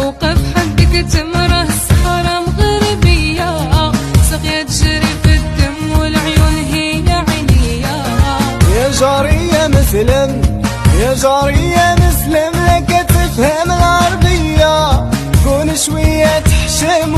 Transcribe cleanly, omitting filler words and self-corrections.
وقف حقك تمره سحرة مغربية، سقيا تجري في الدم والعيون هي عينية. يا جارية مسلم يا جارية مسلم لك تفهم العربية، كون شوية تحشم